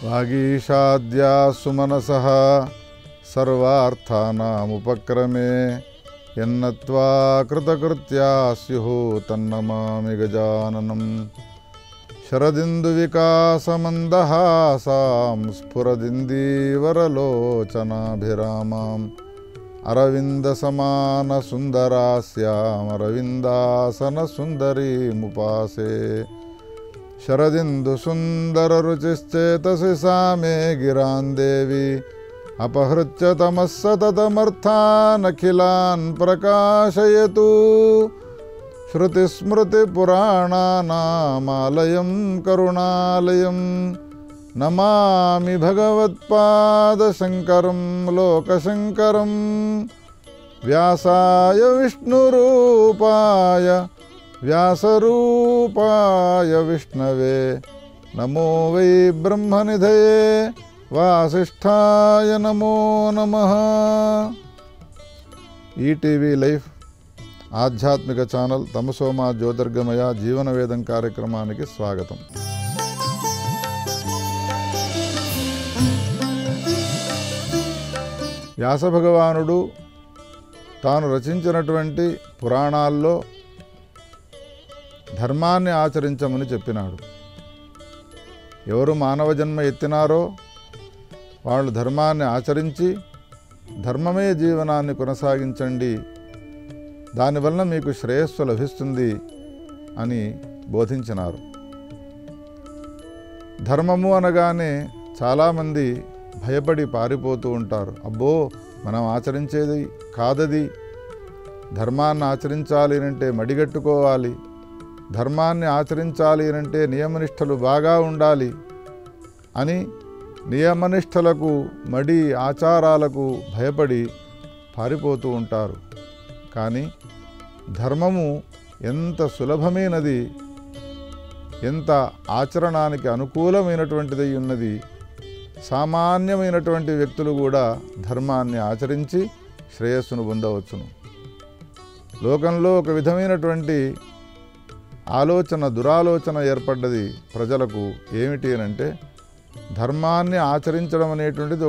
వాగీషాద్యా సుమనసః సర్వార్థానాముపక్రమే యన్నత్వా కృతకృత్యా స్యుః తన్నమామి గజాననం. శరదిందువికాసమందహాసాం స్ఫురదిందీవరలోచనాభిరామాం అరవిందసమానసుందరాస్యామరవిందాసనసుందరీముపాసే. శరదిందుసుందరరుచిశ్చేతసి సా మే గిరాందేవి అపహృత్య తమః సతతమర్థానఖిలాన్ ప్రకాశయతు. శృతిస్మృతిపురాణానామాలయం కరుణాలయం నమామి భగవత్పాదశంకరం లోకశంకరం. వ్యాసాయ విష్ణురూపాయ వ్యాసరూపాయ విష్ణవే నమో వై బ్రహ్మనిధయే వాసిష్ఠాయ నమో నమః. ETV life ఆధ్యాత్మిక ఛానల్ తమసోమా జ్యోతిర్గమయ జీవనవేదం కార్యక్రమానికి స్వాగతం. వ్యాసభగవానుడు తాను రచించినటువంటి పురాణాల్లో ధర్మాన్ని ఆచరించమని చెప్పినాడు. ఎవరు మానవ జన్మ ఎత్తినారో వాళ్ళు ధర్మాన్ని ఆచరించి ధర్మమే జీవనాన్ని కొనసాగించండి, దానివలన మీకు శ్రేయస్సు లభిస్తుంది అని బోధించినారు. ధర్మము అనగానే చాలామంది భయపడి పారిపోతూ ఉంటారు. అబ్బో మనం ఆచరించేది కాదది, ధర్మాన్ని ఆచరించాలి అంటే మడిగట్టుకోవాలి, ధర్మాన్ని ఆచరించాలి అంటే నియమనిష్టలు బాగా ఉండాలి అని నియమనిష్టలకు మడి ఆచారాలకు భయపడి పారిపోతూ ఉంటారు. కానీ ధర్మము ఎంత సులభమైనది, ఎంత ఆచరణానికి అనుకూలమైనటువంటిదై ఉన్నది. సామాన్యమైనటువంటి వ్యక్తులు కూడా ధర్మాన్ని ఆచరించి శ్రేయస్సును పొందవచ్చును. లోకంలో ఒక విధమైనటువంటి దురాలోచన ఏర్పడ్డది ప్రజలకు. ఏమిటి అనంటే ధర్మాన్ని ఆచరించడం అనేటువంటిది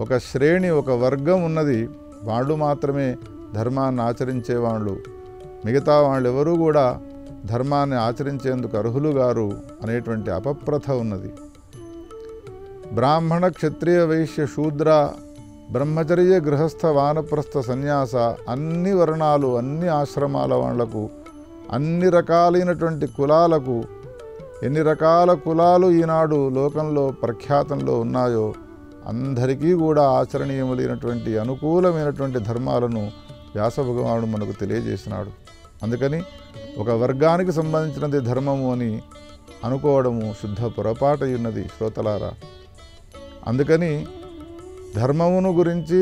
ఒక శ్రేణి, ఒక వర్గం ఉన్నది. వాళ్ళు మాత్రమే ధర్మాన్ని ఆచరించేవాళ్ళు, మిగతా వాళ్ళు ఎవరూ కూడా ధర్మాన్ని ఆచరించేందుకు అర్హులు గారు అనేటువంటి అపప్రథ ఉన్నది. బ్రాహ్మణ క్షత్రియ వైశ్య శూద్ర బ్రహ్మచర్య గృహస్థ వానప్రస్థ సన్యాస అన్ని వర్ణాలు, అన్ని ఆశ్రమాల వాళ్లకు, అన్ని రకాలైనటువంటి కులాలకు, ఎన్ని రకాల కులాలు ఈనాడు లోకంలో ప్రఖ్యాతంలో ఉన్నాయో అందరికీ కూడా ఆచరణీయములైనటువంటి అనుకూలమైనటువంటి ధర్మాలను వ్యాసభగవానుడు మనకు తెలియజేసినాడు. అందుకని ఒక వర్గానికి సంబంధించినది ధర్మము అని అనుకోవడము శుద్ధ పొరపాటు ఉన్నది శ్రోతలారా. అందుకని ధర్మమును గురించి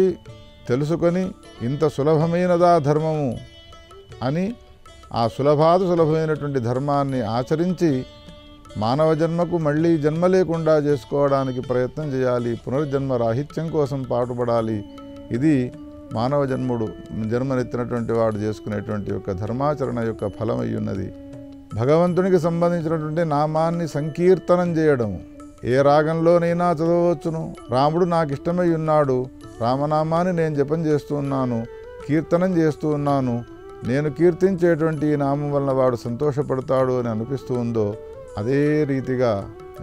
తెలుసుకొని ఇంత సులభమైనదా ధర్మము అని ఆ సులభమైనటువంటి ధర్మాన్ని ఆచరించి మానవ జన్మకు మళ్ళీ జన్మ లేకుండా చేసుకోవడానికి ప్రయత్నం చేయాలి. పునర్జన్మ రాహిత్యం కోసం పాటుపడాలి. ఇది మానవ జన్మనెత్తినటువంటి వాడు చేసుకునేటువంటి యొక్క ధర్మాచరణ యొక్క ఫలమై ఉన్నది. భగవంతునికి సంబంధించినటువంటి నామాన్ని సంకీర్తనం చేయడము ఏ రాగంలోనైనా చదవవచ్చును. రాముడు నాకు ఇష్టమై ఉన్నాడు, రామనామాన్ని నేను జపం చేస్తూ ఉన్నాను, కీర్తనం చేస్తూ ఉన్నాను, నేను కీర్తించేటువంటి ఈ నామం వలన వాడు సంతోషపడతాడు అని అనిపిస్తూ ఉందో అదే రీతిగా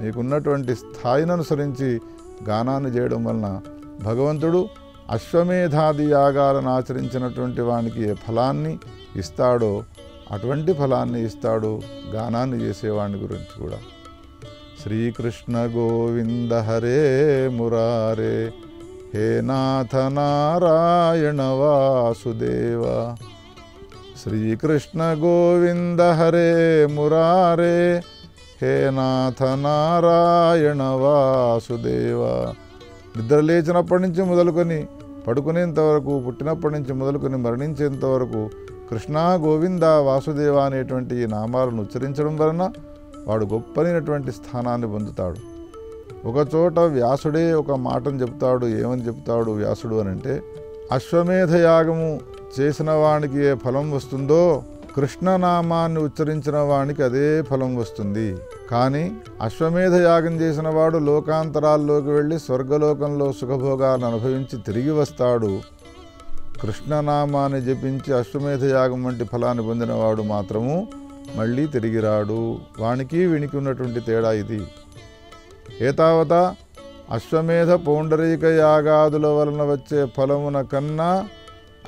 నీకున్నటువంటి స్థాయిని అనుసరించి గానాన్ని చేయడం వలన భగవంతుడు అశ్వమేధాది యాగాలను ఆచరించినటువంటి వానికి ఏ ఫలాన్ని ఇస్తాడో అటువంటి ఫలాన్ని ఇస్తాడు గానాన్ని చేసేవాడిని గురించి కూడా. శ్రీకృష్ణ గోవింద హరే మురారే హే నాథ నారాయణ వాసుదేవ. శ్రీకృష్ణ గోవింద హరే మురారే హే నాథ నారాయణ వాసుదేవ. నిద్ర లేచినప్పటి నుంచి మొదలుకొని పడుకునేంత వరకు, పుట్టినప్పటి నుంచి మొదలుకొని మరణించేంత వరకు కృష్ణ గోవింద వాసుదేవ అనేటువంటి ఈ నామాలను ఉచ్చరించడం వలన వాడు గొప్పనైనటువంటి స్థానాన్ని పొందుతాడు. ఒకచోట వ్యాసుడే ఒక మాటను చెప్తాడు. ఏమని చెప్తాడు వ్యాసుడు అని అంటే, అశ్వమేధ యాగము చేసిన వానికి ఏ ఫలం వస్తుందో కృష్ణనామాన్ని ఉచ్చరించిన వానికి అదే ఫలం వస్తుంది. కానీ అశ్వమేధ యాగం చేసిన వాడు లోకాంతరాల్లోకి వెళ్ళి స్వర్గలోకంలో సుఖభోగాలను అనుభవించి తిరిగి వస్తాడు. కృష్ణనామాన్ని జపించి అశ్వమేధ యాగం వంటి ఫలాన్ని పొందినవాడు మాత్రము మళ్ళీ తిరిగి రాడు. వానికి వీనికి ఉన్నటువంటి తేడా ఇది. ఏతావత అశ్వమేధ పౌండరీక యాగాదుల వలన వచ్చే ఫలమున కన్నా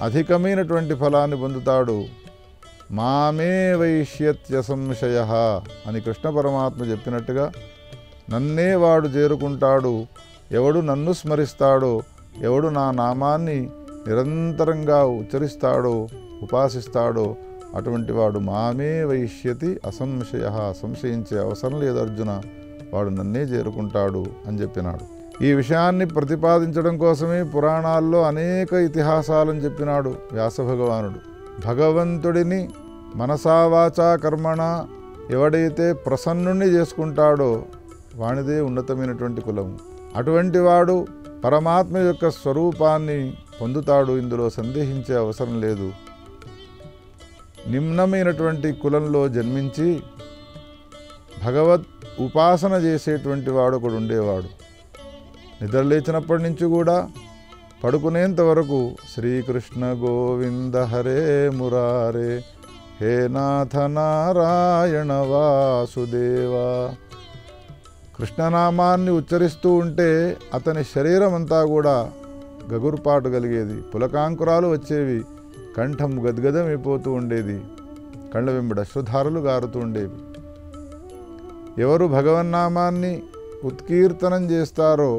అధికమైనటువంటి ఫలాన్ని పొందుతాడు. మామే వైష్యత్య సంశయ అని కృష్ణ పరమాత్మ చెప్పినట్టుగా నన్నే వాడు చేరుకుంటాడు. ఎవడు నన్ను స్మరిస్తాడో, ఎవడు నా నామాన్ని నిరంతరంగా ఉచ్చరిస్తాడో, ఉపాసిస్తాడో అటువంటి వాడు మామే వైష్యతి అసంశయ, సంశయించే అవసరం లేదు అర్జున, వాడు నన్నే చేరుకుంటాడు అని చెప్పినాడు. ఈ విషయాన్ని ప్రతిపాదించడం కోసమే పురాణాల్లో అనేక ఇతిహాసాలను చెప్పినాడు వ్యాస భగవానుడు. భగవంతుడిని మనసావాచా కర్మణ ఎవడైతే ప్రసన్నుణ్ణి చేసుకుంటాడో వానిదే ఉన్నతమైనటువంటి కులము. అటువంటి వాడు పరమాత్మ యొక్క స్వరూపాన్ని పొందుతాడు. ఇందులో సందేహించే అవసరం లేదు. నిమ్నమైనటువంటి కులంలో జన్మించి భగవత్ ఉపాసన చేసేటువంటి వాడు ఒకడు ఉండేవాడు. నిద్రలేచినప్పటి నుంచి కూడా పడుకునేంత వరకు శ్రీకృష్ణ గోవింద హరే మురారే హే నాథ నారాయణ వాసుదేవ కృష్ణనామాన్ని ఉచ్చరిస్తూ ఉంటే అతని శరీరం అంతా కూడా గగుర్పాటు కలిగేది, పులకాంకురాలు వచ్చేవి, కంఠం గద్గదమైపోతూ ఉండేది, కళ్ళ వెంబడి అశ్రుధారలు గారుతూ ఉండేవి. ఎవరు భగవన్నామాన్ని ఉత్కీర్తనం చేస్తారో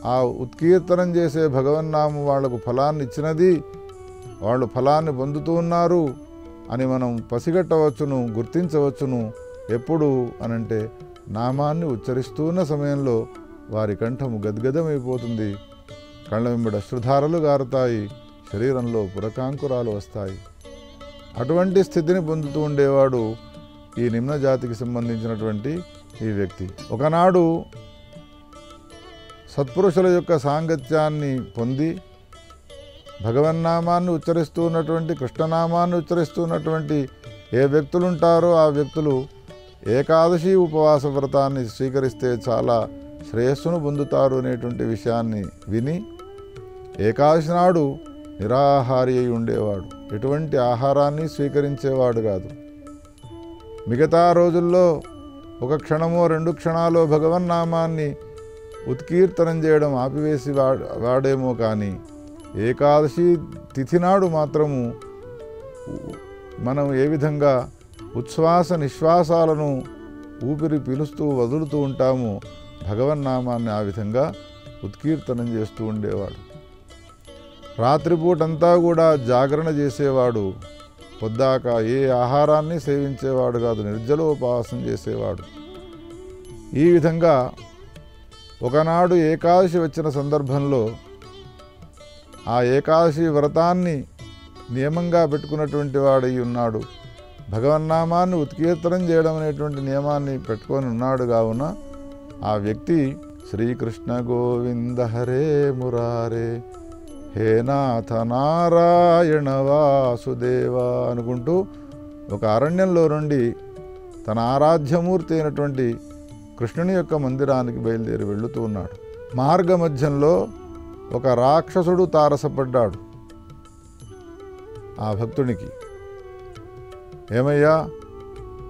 ఆ ఉత్కీర్తనం చేసే భగవన్నామం వాళ్లకు ఫలాన్ని ఇచ్చినది, వాళ్ళు ఫలాన్ని పొందుతూ ఉన్నారు అని మనం పసిగట్టవచ్చును, గుర్తించవచ్చును. ఎప్పుడు అనంటే నామాన్ని ఉచ్చరిస్తున్న సమయంలో వారి కంఠము గద్గదమైపోతుంది, కళ్ళ వెంబడి అశ్రుధారలు గారుతాయి, శరీరంలో పురకాంకురాలు వస్తాయి. అటువంటి స్థితిని పొందుతూ ఉండేవాడు ఈ నిమ్న జాతికి సంబంధించినటువంటి ఈ వ్యక్తి. ఒకనాడు సత్పురుషుల యొక్క సాంగత్యాన్ని పొంది భగవన్నామాన్ని ఉచ్చరిస్తూ ఉన్నటువంటి, కృష్ణనామాన్ని ఉచ్చరిస్తూ ఉన్నటువంటి ఏ వ్యక్తులు ఉంటారో ఆ వ్యక్తులు ఏకాదశి ఉపవాస వ్రతాన్ని స్వీకరిస్తే చాలా శ్రేయస్సును పొందుతారు అనేటువంటి విషయాన్ని విని ఏకాదశి నాడు నిరాహారి అయి ఉండేవాడు. ఎటువంటి ఆహారాన్ని స్వీకరించేవాడు కాదు. మిగతా రోజుల్లో ఒక క్షణమో 2 క్షణాలో భగవన్నామాన్ని ఉత్కీర్తనం చేయడం ఆపివేసి వాడేమో కానీ ఏకాదశి తిథి నాడు మాత్రము మనం ఏ విధంగా ఉచ్ఛ్వాస నిశ్వాసాలను ఊపిరి పీలుస్తూ వదులుతూ ఉంటామో భగవన్నామాన్ని ఆ విధంగా ఉత్కీర్తనం చేస్తూ ఉండేవాడు. రాత్రిపూటంతా కూడా జాగరణ చేసేవాడు. పొద్దాక ఏ ఆహారాన్ని సేవించేవాడు కాదు, నిర్జలోపవాసం చేసేవాడు. ఈ విధంగా ఒకనాడు ఏకాదశి వచ్చిన సందర్భంలో ఆ ఏకాదశి వ్రతాన్ని నియమంగా పెట్టుకున్నటువంటి వాడై ఉన్నాడు. భగవన్నామాన్ని ఉత్కీర్తనం చేయడం అనేటువంటి నియమాన్ని పెట్టుకొని ఉన్నాడు. కావున ఆ వ్యక్తి శ్రీకృష్ణ గోవింద హరే మురారే హే నాథ నారాయణ వాసుదేవ అనుకుంటూ ఒక అరణ్యంలో నుండి తన ఆరాధ్యమూర్తి అయినటువంటి కృష్ణుని యొక్క మందిరానికి బయలుదేరి వెళుతూ ఉన్నాడు. మార్గ మధ్యంలో ఒక రాక్షసుడు తారసపడ్డాడు ఆ భక్తునికి. ఏమయ్యా,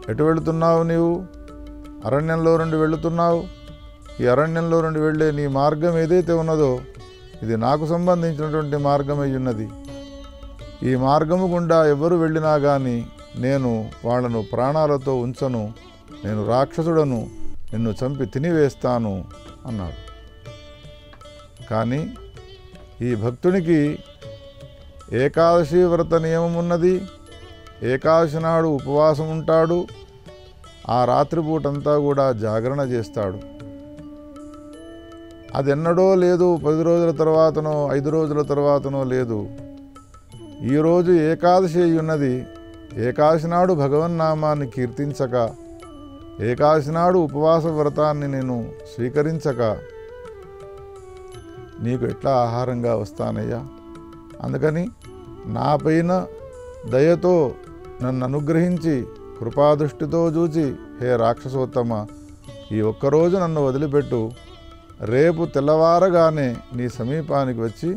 ఎటు వెళుతున్నావు నీవు? అరణ్యంలో నుండి వెళుతున్నావు. ఈ అరణ్యంలో నుండి వెళ్ళే నీ మార్గం ఏదైతే ఉన్నదో ఇది నాకు సంబంధించినటువంటి మార్గమై ఉన్నది. ఈ మార్గము గుండా ఎవరు వెళ్ళినా కానీ నేను వాళ్లను ప్రాణాలతో ఉంచను, నేను రాక్షసుడను, నిన్ను చంపి తినివేస్తాను అన్నాడు. కానీ ఈ భక్తునికి ఏకాదశి వ్రత నియమం ఉన్నది. ఏకాదశి నాడు ఉపవాసం ఉంటాడు. ఆ రాత్రిపూటంతా కూడా జాగరణ చేస్తాడు. అది ఎన్నడో లేదు, 10 రోజుల తర్వాతనో 5 రోజుల తర్వాతనో లేదు. ఈరోజు ఏకాదశి అయి ఉన్నది. ఏకాదశి నాడు భగవన్నామాన్ని కీర్తించక, ఏకాదశి నాడు ఉపవాస వ్రతాన్ని నేను స్వీకరించక నీకు ఎట్లా ఆహారంగా వస్తానయ్యా? అందుకని నా పైన దయతో నన్ను అనుగ్రహించి కృపాదృష్టితో చూచి, హే రాక్షసోత్తమ, ఈ ఒక్కరోజు నన్ను వదిలిపెట్టు, రేపు తెల్లవారగానే నీ సమీపానికి వచ్చి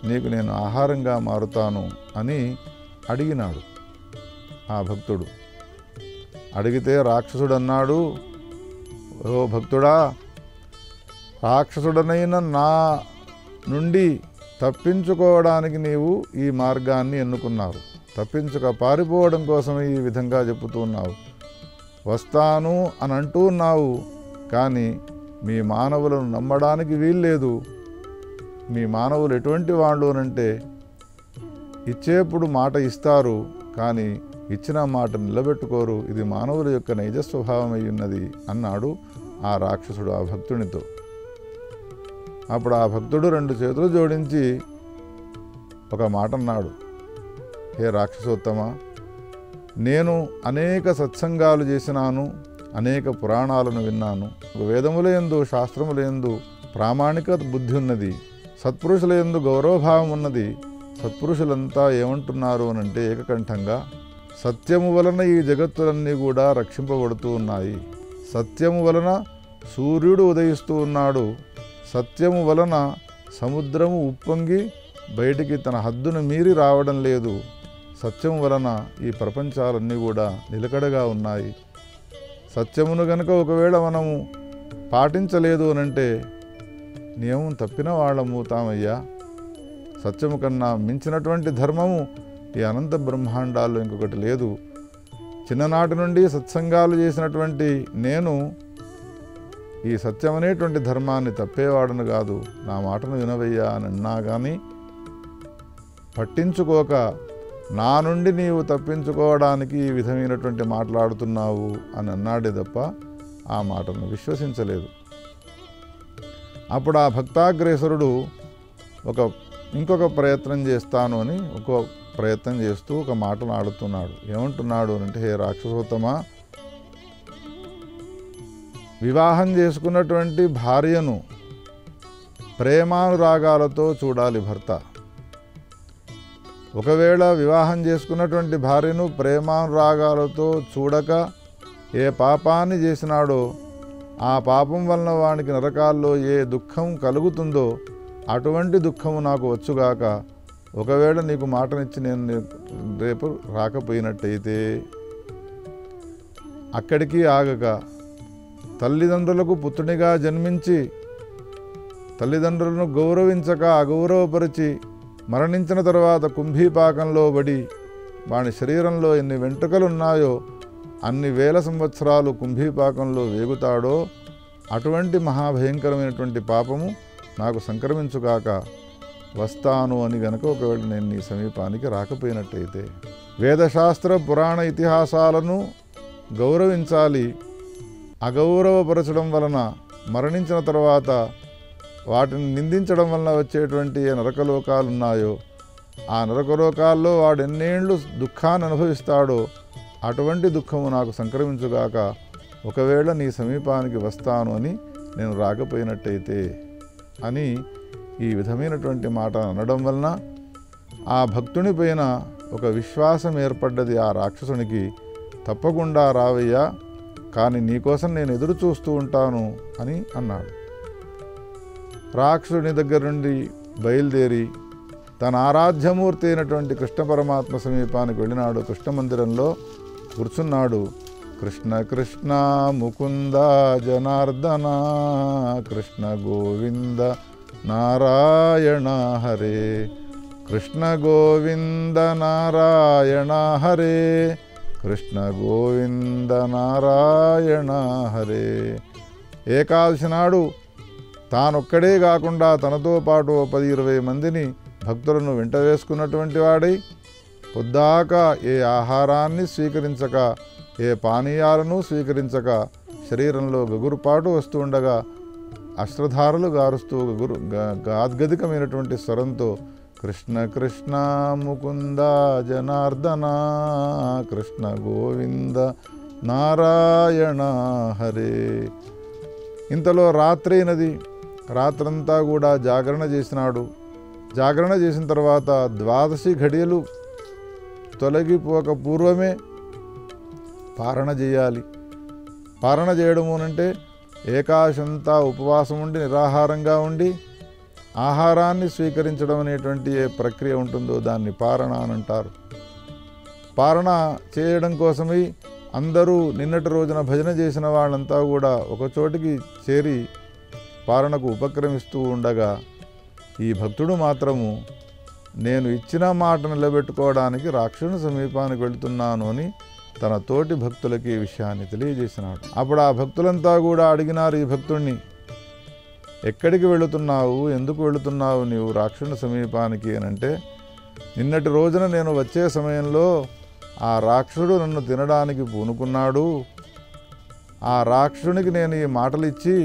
నీకు నేను ఆహారంగా మారుతాను అని అడిగినాడు ఆ భక్తుడు. అడిగితే రాక్షసుడు అన్నాడు, ఓ భక్తుడా, రాక్షసుడనైన నా నుండి తప్పించుకోవడానికి నీవు ఈ మార్గాన్ని ఎన్నుకున్నారు. పారిపోవడం కోసమే ఈ విధంగా చెప్పుతున్నావు. వస్తాను అని అంటున్నావు, కానీ మీ మానవులను నమ్మడానికి వీల్లేదు. మీ మానవులు ఎటువంటి వాళ్ళు అనంటే ఇచ్చేప్పుడు మాట ఇస్తారు, కానీ ఇచ్చిన మాట నిలబెట్టుకోరు. ఇది మానవుల యొక్క నైజ స్వభావం అయి ఉన్నది అన్నాడు ఆ రాక్షసుడు ఆ భక్తునితో. అప్పుడు ఆ భక్తుడు 2 చేతులు జోడించి ఒక మాట అన్నాడు, హే రాక్షసోత్తమ, నేను అనేక సత్సంగాలు చేసినాను, అనేక పురాణాలను విన్నాను. వేదముల యందు శాస్త్రముల యందు ప్రామాణిక బుద్ధి ఉన్నది, సత్పురుషుల యందు గౌరవభావం ఉన్నది. సత్పురుషులంతా ఏమంటున్నారు అనంటే ఏకకంఠంగా, సత్యము వలన ఈ జగత్తులన్నీ కూడా రక్షింపబడుతూ ఉన్నాయి. సత్యము వలన సూర్యుడు ఉదయిస్తూ ఉన్నాడు. సత్యము వలన సముద్రము ఉప్పొంగి బయటికి తన హద్దును మీరి రావడం లేదు. సత్యం వలన ఈ ప్రపంచాలన్నీ కూడా నిలకడగా ఉన్నాయి. సత్యమును గనుక ఒకవేళ మనము పాటించలేదు అనంటే నియమం తప్పిన వాళ్ళము తామయ్యా. సత్యము కన్నా మించినటువంటి ధర్మము ఈ అనంత బ్రహ్మాండాల్లో ఇంకొకటి లేదు. చిన్ననాటి నుండి సత్సంగాలు చేసినటువంటి నేను ఈ సత్యం అనేటువంటి ధర్మాన్ని తప్పేవాడను కాదు. నా మాటను వినవయ్యా అని అన్నా కానీ పట్టించుకోక నా నుండి నీవు తప్పించుకోవడానికి ఈ విధమైనటువంటి మాట్లాడుతున్నావు అని అన్నాడే తప్ప ఆ మాటను విశ్వసించలేదు. అప్పుడు ఆ భక్తాగ్రేసరుడు ఇంకొక ప్రయత్నం చేస్తాను అని ప్రయత్నం చేస్తూ ఒక మాటను ఆడుతున్నాడు. ఏమంటున్నాడు అంటే, హే రాక్షసోత్తమ, వివాహం చేసుకున్నటువంటి భార్యను ప్రేమానురాగాలతో చూడాలి భర్త. ఒకవేళ వివాహం చేసుకున్నటువంటి భార్యను ప్రేమానురాగాలతో చూడక ఏ పాపాన్ని చేసినాడో ఆ పాపం వలన వానికి నరకాల్లో ఏ దుఃఖం కలుగుతుందో అటువంటి దుఃఖము నాకు వచ్చుగాక. ఒకవేళ నీకు మాటనిచ్చి నేను రేపు రాకపోయినట్టయితే అక్కడికి ఆగక తల్లిదండ్రులకు పుత్రునిగా జన్మించి తల్లిదండ్రులను గౌరవించక అగౌరవపరిచి మరణించిన తర్వాత కుంభీపాకంలో పడి వాని శరీరంలో ఎన్ని వెంట్రుకలున్నాయో అన్ని వేల సంవత్సరాలు కుంభీపాకంలో వేగుతాడో అటువంటి మహాభయంకరమైనటువంటి పాపము నాకు సంక్రమించుగాక. వస్తాను అని గనక ఒకవేళ నేను నీ సమీపానికి రాకపోయినట్టయితే. వేదశాస్త్ర పురాణ ఇతిహాసాలను గౌరవించాలి. అగౌరవపరచడం వలన మరణించిన తర్వాత వాటిని నిందించడం వలన వచ్చేటువంటి ఏ నరకలోకాలు ఉన్నాయో ఆ నరకలోకాల్లో వాడు ఎన్నేళ్ళు దుఃఖాన్ని అనుభవిస్తాడో అటువంటి దుఃఖము నాకు సంక్రమించుగాక. ఒకవేళ నీ సమీపానికి వస్తాను అని నేను రాకపోయినట్టయితే అని ఈ విధమైనటువంటి మాట అనడం వలన ఆ భక్తుని పైన ఒక విశ్వాసం ఏర్పడ్డది ఆ రాక్షసునికి. తప్పకుండా రావయ్యా, కానీ నీకోసం నేను ఎదురు చూస్తూ ఉంటాను అని అన్నాడు. రాక్షసుని దగ్గర నుండి బయలుదేరి తన ఆరాధ్యమూర్తి అయినటువంటి కృష్ణ పరమాత్మ సమీపానికి వెళ్ళినాడు. కృష్ణ మందిరంలో కూర్చున్నాడు. కృష్ణ కృష్ణ ముకుంద జనార్దన కృష్ణ గోవింద నారాయణ హరే కృష్ణ గోవింద నారాయణ హరే కృష్ణ గోవింద నారాయణ హరే. ఏకాదశి నాడు తానొక్కడే కాకుండా తనతో పాటు 10-20 మందిని భక్తులను వెంట వేసుకున్నటువంటి వాడై పొద్దాక ఏ ఆహారాన్ని స్వీకరించక ఏ పానీయాలను స్వీకరించక శరీరంలో గగురుపాటు వస్తూ ఉండగా అశ్రధారలు గారుస్తూ గాద్గదికమైనటువంటి స్వరంతో కృష్ణ కృష్ణ ముకుంద జనార్దన కృష్ణ గోవింద నారాయణ హరే. ఇంతలో రాత్రి అయినది. రాత్రంతా కూడా జాగరణ చేసినాడు. జాగరణ చేసిన తర్వాత 12 ఘడియలు తొలగిపోక పూర్వమే పారణ చేయాలి. పారణ చేయడము అంటే ఏకాశంతా ఉపవాసం ఉండి నిరాహారంగా ఉండి ఆహారాన్ని స్వీకరించడం అనేటువంటి ఏ ప్రక్రియ ఉంటుందో దాన్ని పారణ అని అంటారు. పారణ చేయడం కోసమై అందరూ నిన్నటి రోజున భజన చేసిన వాళ్ళంతా కూడా ఒకచోటికి చేరి పారణకు ఉపక్రమిస్తూ ఉండగా ఈ భక్తుడు మాత్రము నేను ఇచ్చిన మాట నిలబెట్టుకోవడానికి రాక్షసుని సమీపానికి వెళుతున్నాను అని తన తోటి భక్తులకి ఈ విషయాన్ని తెలియజేసినాడు. అప్పుడు ఆ భక్తులంతా కూడా అడిగినారు ఈ భక్తుణ్ణి, ఎక్కడికి వెళుతున్నావు, ఎందుకు వెళుతున్నావు నీవు రాక్షసుని సమీపానికి అని అంటే, నిన్నటి రోజున నేను వచ్చే సమయంలో ఆ రాక్షసుడు నన్ను తినడానికి పూనుకున్నాడు. ఆ రాక్షసునికి నేను ఈ మాటలు ఇచ్చి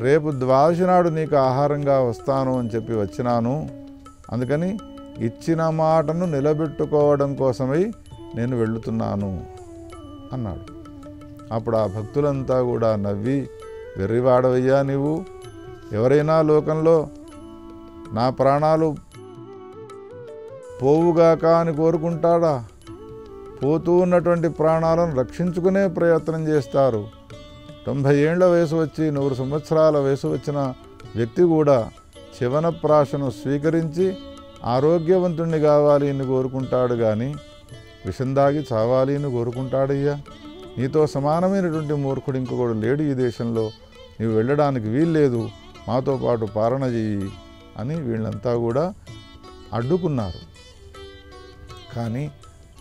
రేపు ద్వాదశి నాడు నీకు ఆహారంగా వస్తాను అని చెప్పి వచ్చినాను. అందుకని ఇచ్చిన మాటను నిలబెట్టుకోవడం కోసమై నేను వెళుతున్నాను అన్నాడు. అప్పుడు ఆ భక్తులంతా కూడా నవ్వి, వెర్రివాడవయ్యా నీవు, ఎవరైనా లోకంలో నా ప్రాణాలు పోవుగాక అని కోరుకుంటాడా? పోతూ ఉన్నటువంటి ప్రాణాలను రక్షించుకునే ప్రయత్నం చేస్తారు. 90 ఏళ్ల వయసు వచ్చి 100 సంవత్సరాల వయసు వచ్చిన వ్యక్తి కూడా చివనప్రాశను స్వీకరించి ఆరోగ్యవంతుణ్ణి కావాలి అని కోరుకుంటాడు కానీ విషం దాగి చావాలి అని కోరుకుంటాడయ్యా. నీతో సమానమైనటువంటి మూర్ఖుడు ఇంకొకడు లేడు ఈ దేశంలో, నీవు వెళ్ళడానికి వీల్లేదు, మాతో పాటు పారణ చెయ్యి అని వీళ్ళంతా కూడా అడ్డుకున్నారు. కానీ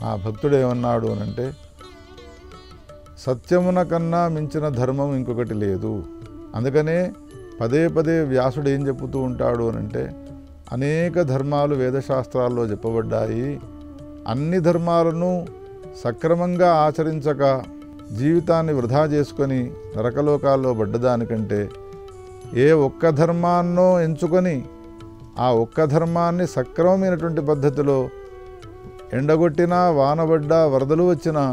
ఆ భక్తుడు ఏమన్నాడు అనంటే, సత్యమున కన్నా మించిన ధర్మం ఇంకొకటి లేదు. అందుకనే పదే పదే వ్యాసుడు ఏం చెప్పుతూ ఉంటాడు అనంటే, అనేక ధర్మాలు వేదశాస్త్రాల్లో చెప్పబడ్డాయి. అన్ని ధర్మాలను సక్రమంగా ఆచరించక జీవితాన్ని వృధా చేసుకొని నరకలోకాల్లో పడ్డదానికంటే ఏ ఒక్క ధర్మాన్నో ఎంచుకొని ఆ ఒక్క ధర్మాన్ని సక్రమమైనటువంటి పద్ధతిలో ఎండగొట్టినా వానబడ్డా వరదలు వచ్చినా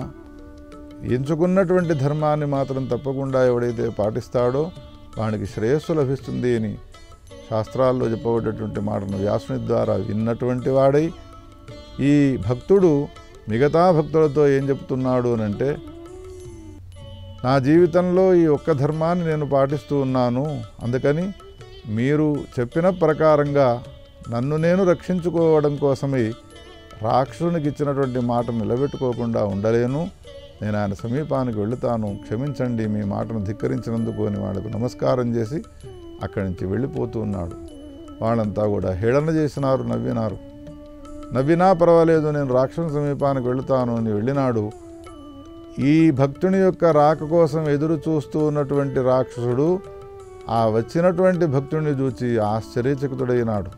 ఎంచుకున్నటువంటి ధర్మాన్ని మాత్రం తప్పకుండా ఎవడైతే పాటిస్తాడో వానికి శ్రేయస్సు లభిస్తుంది అని శాస్త్రాల్లో చెప్పబడ్డటువంటి మాటను వ్యాసుని ద్వారా విన్నటువంటి వాడై ఈ భక్తుడు మిగతా భక్తులతో ఏం చెప్తున్నాడు అనంటే, నా జీవితంలో ఈ ఒక్క ధర్మాన్ని నేను పాటిస్తూ ఉన్నాను. అందుకని మీరు చెప్పిన ప్రకారంగా నన్ను నేను రక్షించుకోవడం కోసమై రాక్షసునికి ఇచ్చినటువంటి మాట నిలబెట్టుకోకుండా ఉండలేను. నేను ఆయన సమీపానికి వెళుతాను, క్షమించండి మీ మాటను ధిక్కరించినందుకు అని వాళ్ళకు నమస్కారం చేసి అక్కడి నుంచి వెళ్ళిపోతూ ఉన్నాడు. వాళ్ళంతా కూడా హేళన చేసినారు, నవ్వినారు. నవ్వినా పర్వాలేదు, నేను రాక్షసుని సమీపానికి వెళుతాను అని వెళ్ళినాడు. ఈ భక్తుని యొక్క రాక కోసం ఎదురు చూస్తూ ఉన్నటువంటి రాక్షసుడు ఆ వచ్చినటువంటి భక్తుడిని చూచి ఆశ్చర్యచకితుడైనాడు.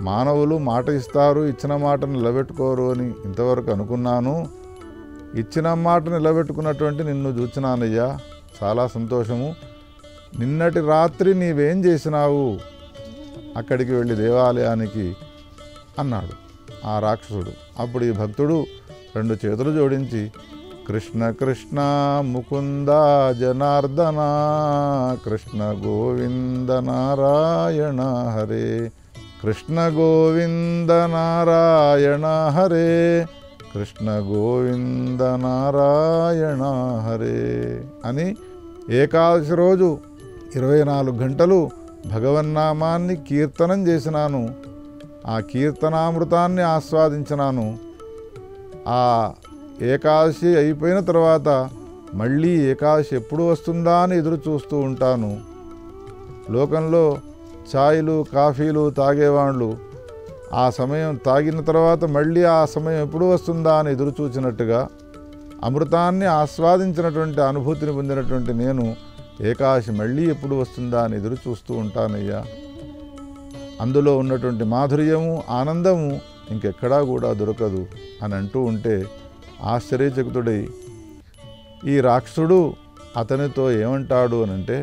మానవులు మాట ఇస్తారు, ఇచ్చిన మాటను నిలబెట్టుకోరు అని ఇంతవరకు అనుకున్నాను. ఇచ్చిన మాట నిలబెట్టుకున్నటువంటి నిన్ను చూచినానయ్యా, చాలా సంతోషము. నిన్నటి రాత్రి నీవేం చేసినావు అక్కడికి వెళ్ళి దేవాలయానికి అన్నాడు ఆ రాక్షసుడు. అప్పుడు ఈ భక్తుడు 2 చేతులు జోడించి, కృష్ణ కృష్ణ ముకుంద జనార్దన, కృష్ణ గోవింద నారాయణ హరే, కృష్ణ గోవింద నారాయణ హరే, కృష్ణ గోవింద నారాయణ హరే అని ఏకాదశి రోజు 24 గంటలు భగవన్నామాన్ని కీర్తనం చేసినాను. ఆ కీర్తనామృతాన్ని ఆస్వాదించినాను. ఆ ఏకాదశి అయిపోయిన తర్వాత మళ్ళీ ఏకాదశి ఎప్పుడు వస్తుందా అని ఎదురు చూస్తూ ఉంటాను. లోకంలో ఛాయ్లు కాఫీలు తాగేవాళ్ళు ఆ సమయం తాగిన తర్వాత మళ్ళీ ఆ సమయం ఎప్పుడు వస్తుందా అని ఎదురు చూచినట్టుగా అమృతాన్ని ఆస్వాదించినటువంటి అనుభూతిని పొందినటువంటి నేను ఏకాదశి మళ్ళీ ఎప్పుడు వస్తుందా అని ఎదురు చూస్తూ ఉంటానయ్యా. అందులో ఉన్నటువంటి మాధుర్యము ఆనందము ఇంకెక్కడా కూడా దొరకదు అని అంటూ ఉంటే ఆశ్చర్యచకితుడై ఈ రాక్షసుడు అతనితో ఏమంటాడు అనంటే,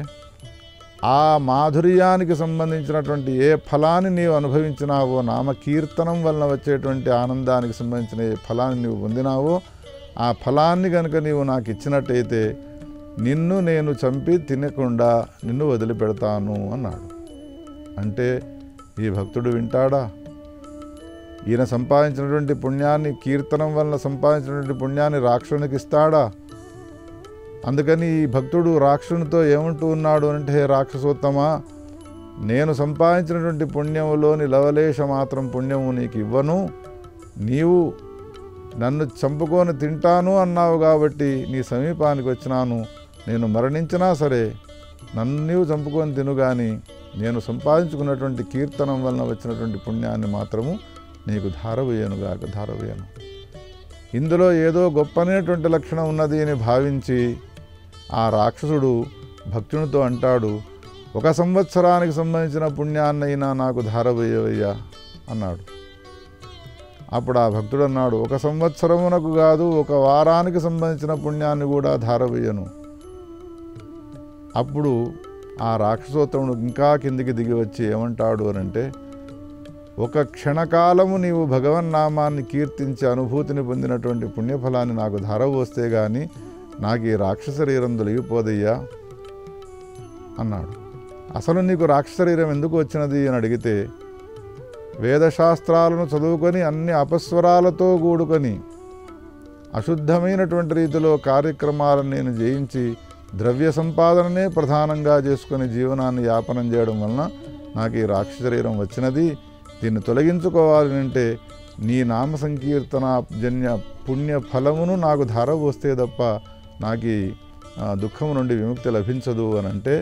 ఆ మాధుర్యానికి సంబంధించినటువంటి ఏ ఫలాన్ని నీవు అనుభవించినావో, నామకీర్తనం వలన వచ్చేటువంటి ఆనందానికి సంబంధించిన ఏ ఫలాన్ని నీవు పొందినావో ఆ ఫలాన్ని కనుక నీవు నాకు ఇచ్చినట్టయితే నిన్ను నేను చంపి తినకుండా నిన్ను వదిలిపెడతాను అన్నాడు. అంటే ఈ భక్తుడు వింటాడా? ఈయన సంపాదించినటువంటి పుణ్యాన్ని, కీర్తనం వలన సంపాదించినటువంటి పుణ్యాన్ని రాక్షసునికి ఇస్తాడా? అందుకని ఈ భక్తుడు రాక్షసునితో ఏమంటూ ఉన్నాడు అంటే, హే రాక్షసోత్తమా, నేను సంపాదించినటువంటి పుణ్యములోని లవలేశ మాత్రం పుణ్యము నీకు ఇవ్వను. నీవు నన్ను చంపుకొని తింటాను అన్నావు కాబట్టి నీ సమీపానికి వచ్చినాను. నేను మరణించినా సరే నన్ను నీవు చంపుకొని తిను, కానీ నేను సంపాదించుకున్నటువంటి కీర్తనం వలన వచ్చినటువంటి పుణ్యాన్ని మాత్రము నీకు ధారవేయను. ఇందులో ఏదో గొప్పనేటువంటి లక్షణం ఉన్నది అని భావించి ఆ రాక్షసుడు భక్తునితో అంటాడు, 1 సంవత్సరానికి సంబంధించిన పుణ్యాన్నైనా నాకు ధారవేయవయ్యా అన్నాడు. అప్పుడు ఆ భక్తుడు అన్నాడు, 1 సంవత్సరమునకు కాదు, 1 వారానికి సంబంధించిన పుణ్యాన్ని కూడా ధారవేయను. అప్పుడు ఆ రాక్షసోత్తముడు ఇంకా కిందికి దిగి వచ్చి ఏమంటాడు అనంటే, 1 క్షణకాలము నీవు భగవన్నామాన్ని కీర్తించి అనుభూతిని పొందినటువంటి పుణ్యఫలాన్ని నాకు ధారవోస్తే కానీ నాకు ఈ రాక్షస శరీరం తొలగిపోదయ్యా అన్నాడు. అసలు నీకు రాక్షస శరీరం ఎందుకు వచ్చినది అని అడిగితే, వేదశాస్త్రాలను చదువుకొని అన్ని అపస్వరాలతో కూడుకొని అశుద్ధమైనటువంటి రీతిలో కార్యక్రమాలను నేను జయించి ద్రవ్య సంపాదననే ప్రధానంగా చేసుకొని జీవనాన్ని యాపనం చేయడం వలన నాకు ఈ రాక్షస శరీరం వచ్చినది. దీన్ని తొలగించుకోవాలి అంటే నీ నామ సంకీర్తన జన్య పుణ్య ఫలమును నాకు ధారవోస్తే తప్ప నాకు ఈ దుఃఖము నుండి విముక్తి లభించదు అని అంటే,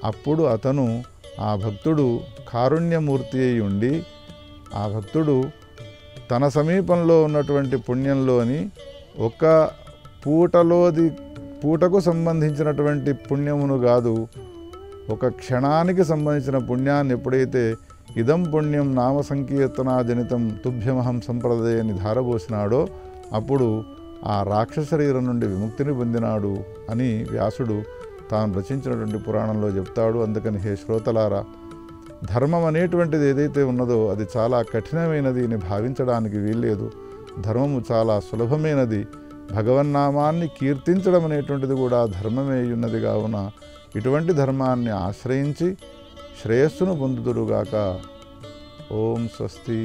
అప్పుడు అతను ఆ భక్తుడు కారుణ్యమూర్తి అయి ఉండి ఆ భక్తుడు తన సమీపంలో ఉన్నటువంటి పుణ్యంలోని 1 పూటకు సంబంధించినటువంటి పుణ్యమును కాదు, 1 క్షణానికి సంబంధించిన పుణ్యాన్ని ఎప్పుడైతే ఇదం పుణ్యం నామ సంకీర్తనా జనితం తుభ్యమహం సంప్రదాయాన్ని ధారపోసినాడో అప్పుడు ఆ రాక్షస శరీరం నుండి విముక్తిని పొందినాడు అని వ్యాసుడు తాను రచించినటువంటి పురాణంలో చెప్తాడు. అందుకని హే శ్రోతలారా, ధర్మం అనేటువంటిది ఏదైతే ఉన్నదో అది చాలా కఠినమైనది అని భావించడానికి వీల్లేదు. ధర్మము చాలా సులభమైనది. భగవన్నామాన్ని కీర్తించడం అనేటువంటిది కూడా ధర్మమే ఉన్నది. కావున ఇటువంటి ధర్మాన్ని ఆశ్రయించి శ్రేయస్సును పొందుదురుగాక. ఓం స్వస్తి.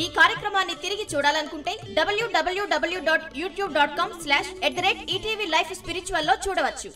ఈ కార్యక్రమాన్ని తిరిగి చూడాలనుకుంటే www.youtube.com/ETV Life Spiritual లో చూడవచ్చు.